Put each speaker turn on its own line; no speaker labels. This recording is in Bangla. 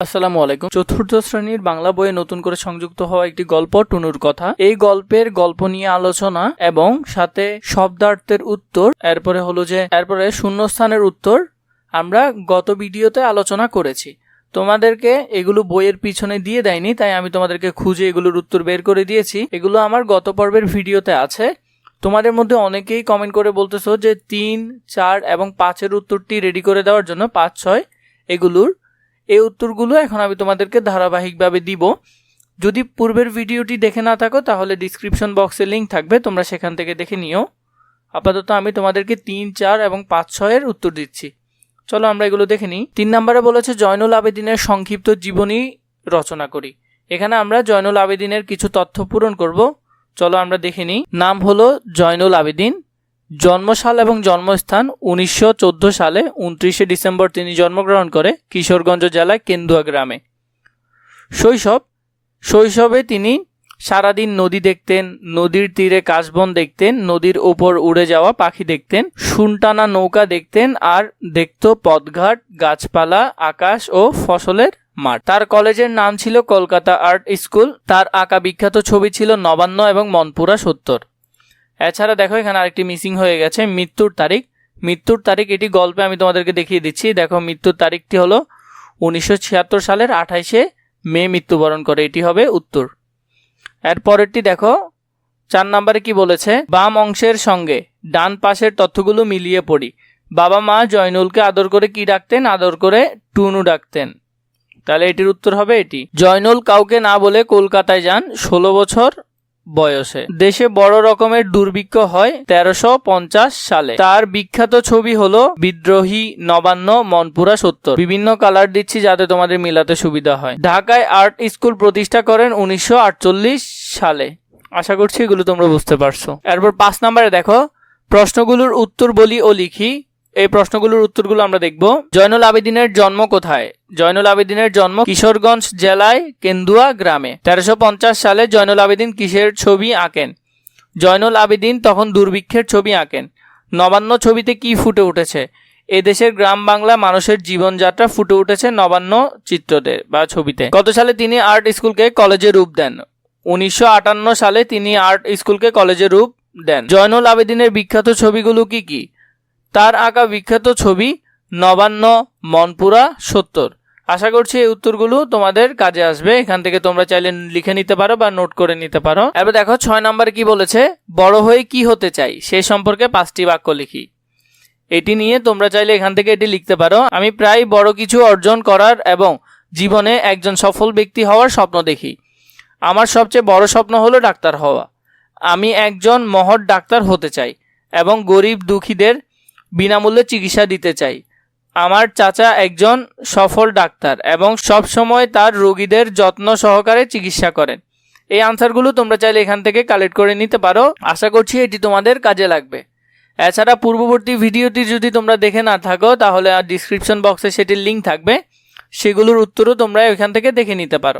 আসসালামু আলাইকুম। চতুর্থ শ্রেণীর বাংলা বইয়ে নতুন করে সংযুক্ত হওয়া একটি গল্প টুনুর কথা। এই গল্পের গল্প নিয়ে আলোচনা এবং সাথে শব্দার্থের উত্তর, এরপরে শূন্যস্থানের উত্তর আমরা গত ভিডিওতে আলোচনা করেছি। তোমাদেরকে এগুলো বইয়ের পিছনে দিয়ে দেয়নি, তাই আমি তোমাদেরকে খুঁজে এগুলোর উত্তর বের করে দিয়েছি। এগুলো আমার গত পর্বের ভিডিওতে আছে। তোমাদের মধ্যে অনেকেই কমেন্ট করে বলতেছো যে 3, 4 এবং 5-এর উত্তরটি রেডি করে দেওয়ার জন্য 5, 6 এগুলোর এই উত্তরগুলো এখন আমি তোমাদেরকে ধারাবাহিকভাবে দিব। যদি পূর্বের ভিডিওটি দেখে না থাকো তাহলে ডিসক্রিপশন বক্সে লিঙ্ক থাকবে, তোমরা সেখান থেকে দেখে নিও। আপাতত আমি তোমাদেরকে 3, 4 এবং 5, 6-এর উত্তর দিচ্ছি। চলো আমরা এগুলো দেখে নিই। 3 নম্বরে বলেছে জয়নুল আবেদিনের সংক্ষিপ্ত জীবনী রচনা করি। এখানে আমরা জয়নুল আবেদিনের কিছু তথ্য পূরণ করব। চলো আমরা দেখে নিই। নাম হলো জয়নুল আবেদিন। জন্মসাল এবং জন্মস্থান 1914 সালে 29শে ডিসেম্বর তিনি জন্মগ্রহণ করে কিশোরগঞ্জ জেলায় কেন্দুয়া গ্রামে। শৈশবে তিনি সারাদিন নদী দেখতেন, নদীর তীরে কাশবন দেখতেন, নদীর ওপর উড়ে যাওয়া পাখি দেখতেন, সুনটানা নৌকা দেখতেন, আর দেখত পথঘাট, গাছপালা, আকাশ ও ফসলের মাঠ। তার কলেজের নাম ছিল কলকাতা আর্ট স্কুল। তার আঁকা বিখ্যাত ছবি ছিল নবান্ন এবং মনপুরা 70। এছাড়া দেখো এখানে আরেকটি মিসিং হয়ে গেছে, মৃত্যুর তারিখ এটি গল্পে আমি তোমাদেরকে দেখিয়ে দিচ্ছি। দেখো মৃত্যুর তারিখটি হলো 1976 সালের 28শে মে মৃত্যুবরণ করে, এটি হবে উত্তর। এর পরেরটি দেখো 4 নম্বরে কি বলেছে, বাম অংশের সঙ্গে ডান পাশের তথ্যগুলো মিলিয়ে পড়ি। বাবা মা জয়নুলকে আদর করে কি ডাকতেন? আদর করে টুনু ডাকতেন। তাহলে এটির উত্তর হবে এটি। জয়নুল কাউকে না বলে কলকাতায় যান 16 বছর বয়সে। দেশে বড় রকমের দুর্ভিক্ষ হয় 1350 সালে। তার বিখ্যাত ছবি হলো বিদ্রোহী, নবান্ন, মনপুরা 70। বিভিন্ন কালার দিচ্ছি যাতে তোমাদের মিলাতে সুবিধা হয়। ঢাকায় আর্ট স্কুল প্রতিষ্ঠা করেন 1948 সালে। আশা করছি এগুলো তোমরা বুঝতে পারছো। এরপর 5 নম্বরে দেখো, প্রশ্নগুলোর উত্তর বলি ও লিখি। এই প্রশ্নগুলোর উত্তরগুলো আমরা দেখব। জয়নুল আবেদিনের জন্ম কোথায়? জয়নুল আবেদিনের জন্ম কিশোরগঞ্জ জেলায় কেন্দুয়া গ্রামে। 1350 সালে জয়নুল আবেদিন কিসের ছবি আঁকেন? জয়নুল আবেদিন তখন দুর্ভিক্ষের ছবি আঁকেন। নবান্ন ছবিতে কি ফুটে উঠেছে? এদেশের গ্রাম বাংলা মানুষের জীবনযাত্রা ফুটে উঠেছে নবান্ন চিত্রতে বা ছবিতে। কত সালে তিনি আর্ট স্কুলকে কলেজে রূপ দেন? 1958 সালে তিনি আর্ট স্কুলকে কলেজে রূপ দেন। জয়নুল আবেদিনের বিখ্যাত ছবিগুলো কি কি? তার আঁকা বিখ্যাত ছবি নবান্ন, মনপুরা 70। আশা করছি এই উত্তরগুলো তোমাদের কাজে আসবে। এখান থেকে তোমরা চাইলে লিখে নিতে পারো বা নোট করে নিতে পারো। এবার দেখো 6 নম্বরে কি বলেছে, বড় হয়ে কি হতে চাই সে সম্পর্কে 5টি বাক্য লিখি। এটি নিয়ে তোমরা চাইলে এখান থেকে এটি লিখতে পারো। আমি প্রায় বড় কিছু অর্জন করার এবং জীবনে একজন সফল ব্যক্তি হওয়ার স্বপ্ন দেখি। আমার সবচেয়ে বড় স্বপ্ন হলো ডাক্তার হওয়া। আমি একজন মহৎ ডাক্তার হতে চাই এবং গরিব দুঃখীদের বিনামূল্যে চিকিৎসা দিতে চাই। আমার চাচা একজন সফল ডাক্তার এবং সব সময় তার রোগীদের যত্ন সহকারে চিকিৎসা করেন। এই আনসারগুলো তোমরা চাইলে এখান থেকে কালেক্ট করে নিতে পারো। আশা করছি এটি তোমাদের কাজে লাগবে। এছাড়া পূর্ববর্তী ভিডিওটি যদি তোমরা দেখে না থাকো তাহলে ডিসক্রিপশন বক্সে সেটির লিঙ্ক থাকবে, সেগুলোর উত্তরও তোমরা এখান থেকে দেখে নিতে পারো।